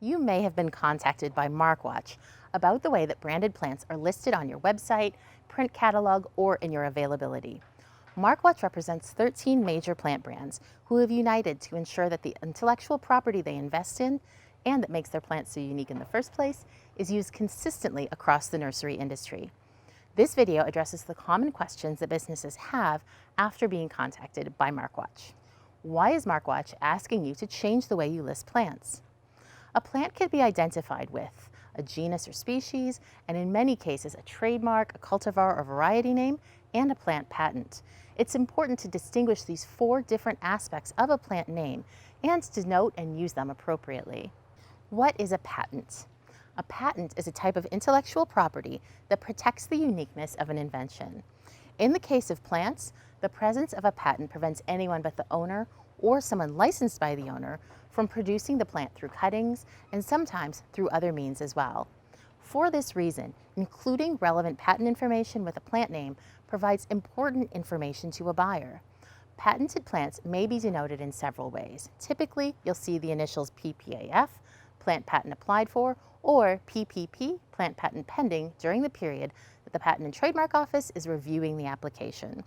You may have been contacted by MarkWatch about the way that branded plants are listed on your website, print catalog, or in your availability. MarkWatch represents 13 major plant brands who have united to ensure that the intellectual property they invest in and that makes their plants so unique in the first place is used consistently across the nursery industry. This video addresses the common questions that businesses have after being contacted by MarkWatch. Why is MarkWatch asking you to change the way you list plants? A plant can be identified with a genus or species, and in many cases a trademark, a cultivar or variety name, and a plant patent. It's important to distinguish these four different aspects of a plant name and to note and use them appropriately. What is a patent? A patent is a type of intellectual property that protects the uniqueness of an invention. In the case of plants, the presence of a patent prevents anyone but the owner or someone licensed by the owner from producing the plant through cuttings and sometimes through other means as well. For this reason, including relevant patent information with a plant name provides important information to a buyer. Patented plants may be denoted in several ways. Typically, you'll see the initials PPAF, Plant Patent Applied For, or PPP, Plant Patent Pending, during the period that the Patent and Trademark Office is reviewing the application.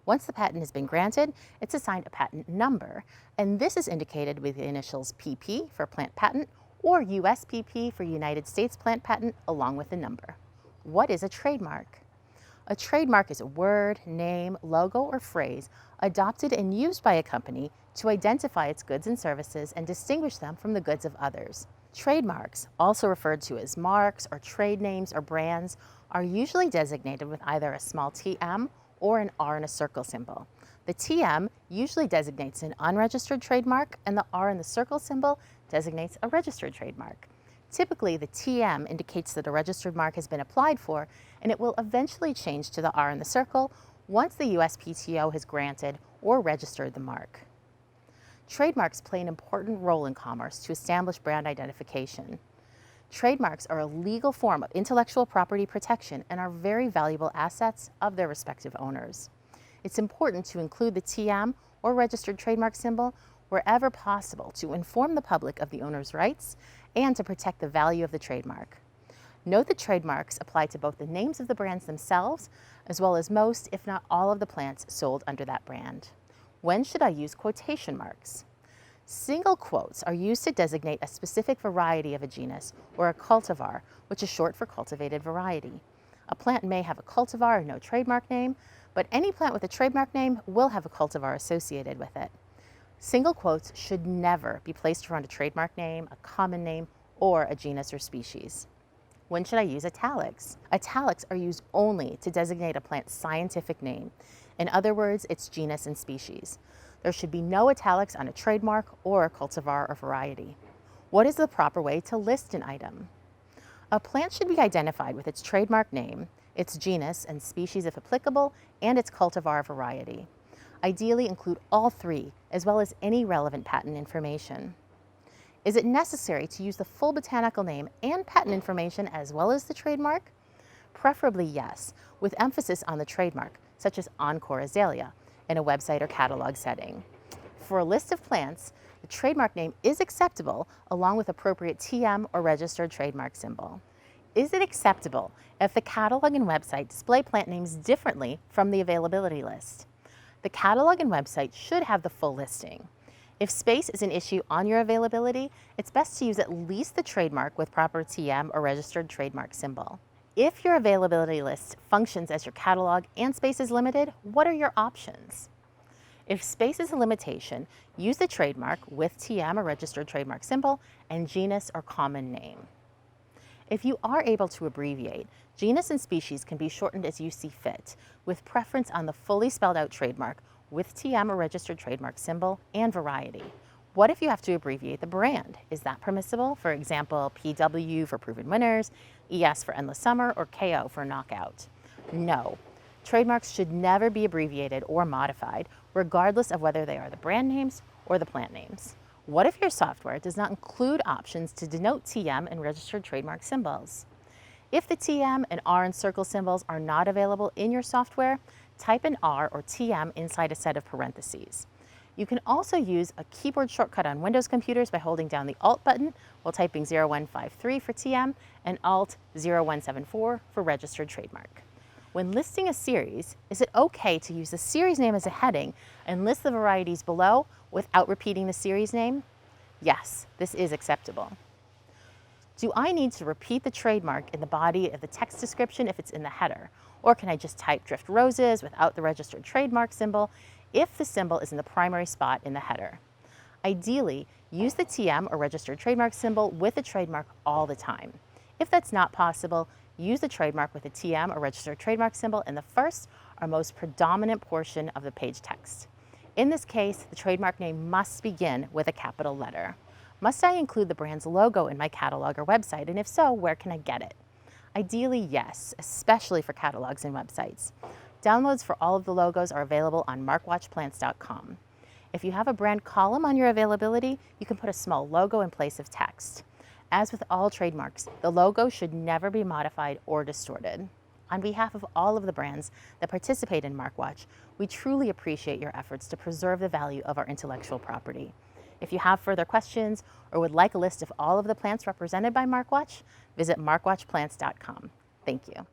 Once the patent has been granted, it's assigned a patent number, and this is indicated with the initials PP for Plant Patent or USPP for United States Plant Patent along with the number. What is a trademark? A trademark is a word, name, logo, or phrase adopted and used by a company to identify its goods and services and distinguish them from the goods of others. Trademarks, also referred to as marks or trade names or brands, are usually designated with either a small TM or an R in a circle symbol. The TM usually designates an unregistered trademark, and the R in the circle symbol designates a registered trademark. Typically, the TM indicates that a registered mark has been applied for, and it will eventually change to the R in the circle once the USPTO has granted or registered the mark. Trademarks play an important role in commerce to establish brand identification. Trademarks are a legal form of intellectual property protection and are very valuable assets of their respective owners. It's important to include the TM or registered trademark symbol wherever possible to inform the public of the owner's rights and to protect the value of the trademark. Note that trademarks apply to both the names of the brands themselves as well as most, if not all, of the plants sold under that brand. When should I use quotation marks? Single quotes are used to designate a specific variety of a genus or a cultivar, which is short for cultivated variety. A plant may have a cultivar or no trademark name, but any plant with a trademark name will have a cultivar associated with it. Single quotes should never be placed around a trademark name, a common name, or a genus or species. When should I use italics? Italics are used only to designate a plant's scientific name. In other words, its genus and species. There should be no italics on a trademark or a cultivar or variety. What is the proper way to list an item? A plant should be identified with its trademark name, its genus and species if applicable, and its cultivar variety. Ideally include all three, as well as any relevant patent information. Is it necessary to use the full botanical name and patent information as well as the trademark? Preferably yes, with emphasis on the trademark, such as Encore Azalea, in a website or catalog setting. For a list of plants, the trademark name is acceptable along with appropriate TM or registered trademark symbol. Is it acceptable if the catalog and website display plant names differently from the availability list? The catalog and website should have the full listing. If space is an issue on your availability, it's best to use at least the trademark with proper TM or registered trademark symbol. If your availability list functions as your catalog and space is limited, what are your options? If space is a limitation, use the trademark with TM or registered trademark symbol and genus or common name. If you are able to abbreviate, genus and species can be shortened as you see fit, with preference on the fully spelled out trademark with TM or registered trademark symbol and variety. What if you have to abbreviate the brand? Is that permissible? For example, PW for Proven Winners, ES for Endless Summer, or KO for Knockout? No. Trademarks should never be abbreviated or modified, regardless of whether they are the brand names or the plant names. What if your software does not include options to denote TM and registered trademark symbols? If the TM and R and circle symbols are not available in your software, type an R or TM inside a set of parentheses. You can also use a keyboard shortcut on Windows computers by holding down the Alt button while typing 0153 for TM and Alt 0174 for registered trademark. When listing a series, is it okay to use the series name as a heading and list the varieties below without repeating the series name? Yes, this is acceptable. Do I need to repeat the trademark in the body of the text description if it's in the header? Or can I just type Drift Roses without the registered trademark symbol if the symbol is in the primary spot in the header? Ideally, use the TM or registered trademark symbol with the trademark all the time. If that's not possible, use the trademark with a TM or registered trademark symbol in the first or most predominant portion of the page text. In this case, the trademark name must begin with a capital letter. Must I include the brand's logo in my catalog or website, and if so, where can I get it? Ideally, yes, especially for catalogs and websites. Downloads for all of the logos are available on MarkWatchPlants.com. If you have a brand column on your availability, you can put a small logo in place of text. As with all trademarks, the logo should never be modified or distorted. On behalf of all of the brands that participate in MarkWatch, we truly appreciate your efforts to preserve the value of our intellectual property. If you have further questions or would like a list of all of the plants represented by MarkWatch, visit MarkWatchPlants.com. Thank you.